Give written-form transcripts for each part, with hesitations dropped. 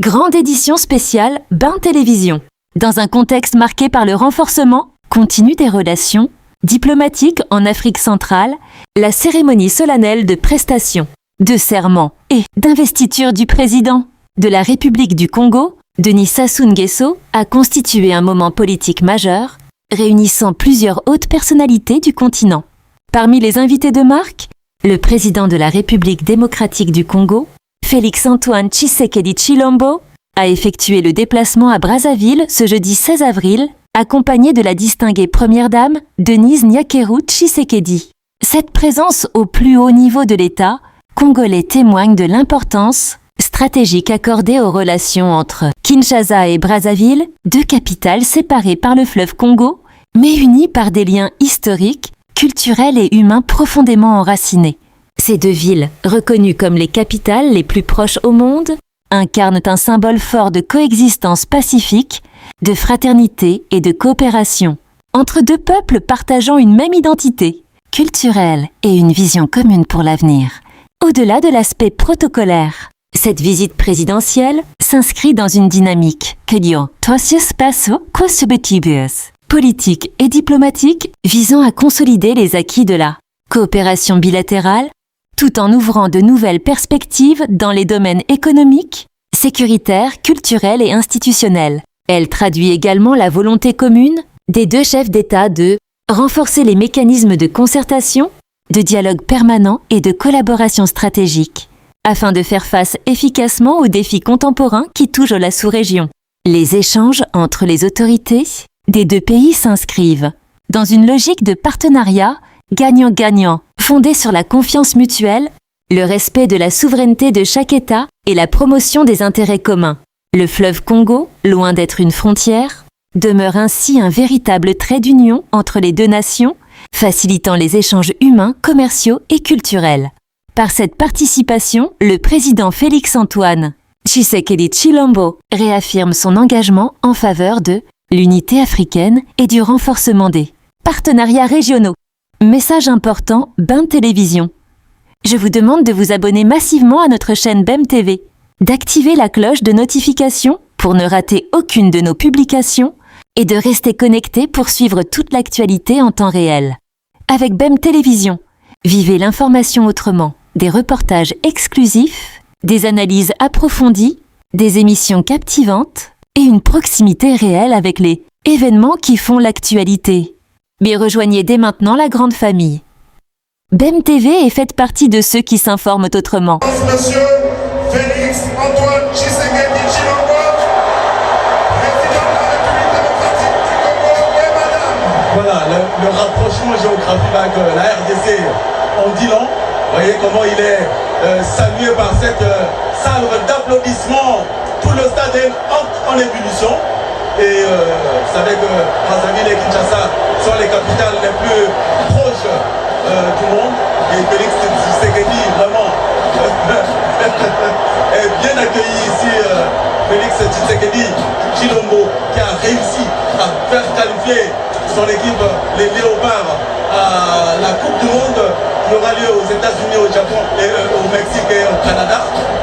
Grande édition spéciale BAM Télévision. Dans un contexte marqué par le renforcement continu des relations diplomatiques en Afrique centrale, la cérémonie solennelle de prestation, de serment et d'investiture du président de la République du Congo, Denis Sassou Nguesso, a constitué un moment politique majeur, réunissant plusieurs hautes personnalités du continent. Parmi les invités de marque, le président de la République démocratique du Congo, Félix-Antoine Tshisekedi Tshilombo, a effectué le déplacement à Brazzaville ce jeudi 16 avril, accompagné de la distinguée première dame Denise Nyakeru Tshisekedi. Cette présence au plus haut niveau de l'État congolais témoigne de l'importance stratégique accordée aux relations entre Kinshasa et Brazzaville, deux capitales séparées par le fleuve Congo, mais unies par des liens historiques, culturels et humains profondément enracinés. Ces deux villes, reconnues comme les capitales les plus proches au monde, incarnent un symbole fort de coexistence pacifique, de fraternité et de coopération, entre deux peuples partageant une même identité culturelle et une vision commune pour l'avenir. Au-delà de l'aspect protocolaire, cette visite présidentielle s'inscrit dans une dynamique que dio Espaço Cosobetibius, politique et diplomatique visant à consolider les acquis de la coopération bilatérale, tout en ouvrant de nouvelles perspectives dans les domaines économiques, sécuritaires, culturels et institutionnels. Elle traduit également la volonté commune des deux chefs d'État de renforcer les mécanismes de concertation, de dialogue permanent et de collaboration stratégique, afin de faire face efficacement aux défis contemporains qui touchent la sous-région. Les échanges entre les autorités des deux pays s'inscrivent dans une logique de partenariat gagnant-gagnant, fondée sur la confiance mutuelle, le respect de la souveraineté de chaque État et la promotion des intérêts communs. Le fleuve Congo, loin d'être une frontière, demeure ainsi un véritable trait d'union entre les deux nations, facilitant les échanges humains, commerciaux et culturels. Par cette participation, le président Félix-Antoine Tshisekedi Tshilombo réaffirme son engagement en faveur de l'unité africaine et du renforcement des partenariats régionaux. Message important, BAM Télévision. Je vous demande de vous abonner massivement à notre chaîne BAM TV, d'activer la cloche de notification pour ne rater aucune de nos publications et de rester connecté pour suivre toute l'actualité en temps réel. Avec BAM Télévision, vivez l'information autrement, des reportages exclusifs, des analyses approfondies, des émissions captivantes et une proximité réelle avec les événements qui font l'actualité. Mais rejoignez dès maintenant la grande famille. BAM TV est faite partie de ceux qui s'informent autrement. Monsieur Félix-Antoine Tshisekedi Tshilombo, président de la République démocratique du Congo, et madame. Voilà, le rapprochement géographique avec la RDC en dit long. Vous voyez comment il est salué par cette salve d'applaudissements. Tout le stade est en ébullition. Et vous savez que Brazzaville et Kinshasa sont les capitales les plus proches du monde. Et Félix Tshisekedi, vraiment, est bien accueilli ici. Félix Tshisekedi Tshilombo, qui a réussi à faire qualifier son équipe, les Léopards, à la Coupe du Monde qui aura lieu aux États-Unis, au Japon, et, au Mexique et au Canada,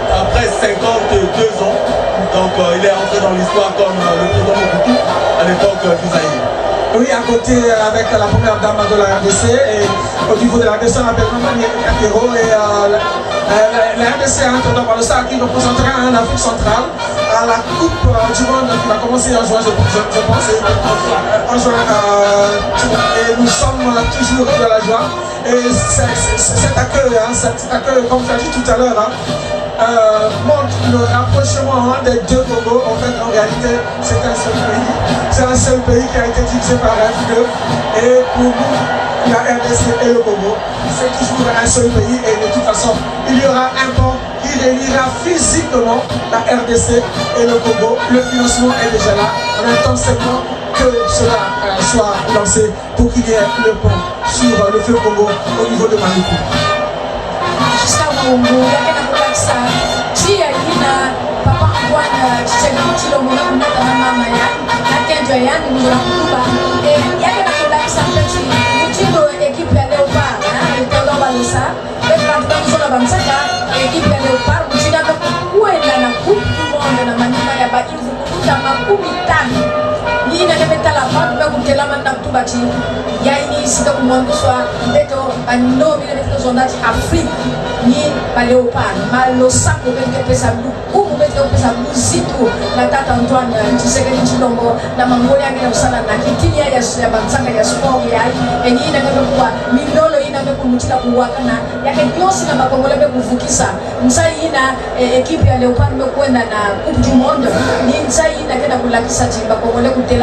après 52 ans. Donc il est entré dans l'histoire comme le président Mobutu à l'époque du Zaïre. Oui, à côté avec la première dame de la RDC, et au niveau de la RDC, on appelle Mamani Kakero, et la RDC entre dans le sac qui représentera l'Afrique centrale à la Coupe du Monde qui va commencer en juin, je pense, en juin, et nous sommes toujours de la joie. Et cet accueil, comme tu as dit tout à l'heure, montre le rapprochement des deux Congos. En fait, en réalité, c'est un seul pays. C'est un seul pays qui a été divisé par un fleuve. Et pour nous, la RDC et le Congo, c'est toujours un seul pays. Et de toute façon, il y aura un pont qui réunira physiquement la RDC et le Congo. Le financement est déjà là. On attend seulement que cela soit lancé pour qu'il y ait le pont sur le fleuve Congo au niveau de Maluku. Sa chia ina papa bwana Tshisekedi Tshilombo na kumata na mama ya na kenjo yani mzora kutuba yake na kulakisa mpechi mtindo ekipe ya Leopard itondo balisa kwa sababu tunasoma bamsaka ekipe ya Leopard mtinda kwa kuenda na Coupe du Monde na manima ya baivu kuta makumi tano nina kemetala bantu bakutela mandaktu bati yaini sika kumwanguswa beto bando bile beto zondati Afrique ni baleopard malosako benge pesa buku benge pesa buzitu na tata Antoine Tshisekedi Tshilombo na mangoya ngena usana na kitinia ya bansanga ya sport ya enyi na ngekuwa milolo ina mekumutila kuwakana yake kiosi na bakongole bekuvukisa msai ina ekipe ya Leopard mekwenda na Coupe du Monde ni msai ina kenda kulakisa timba bakongole kutela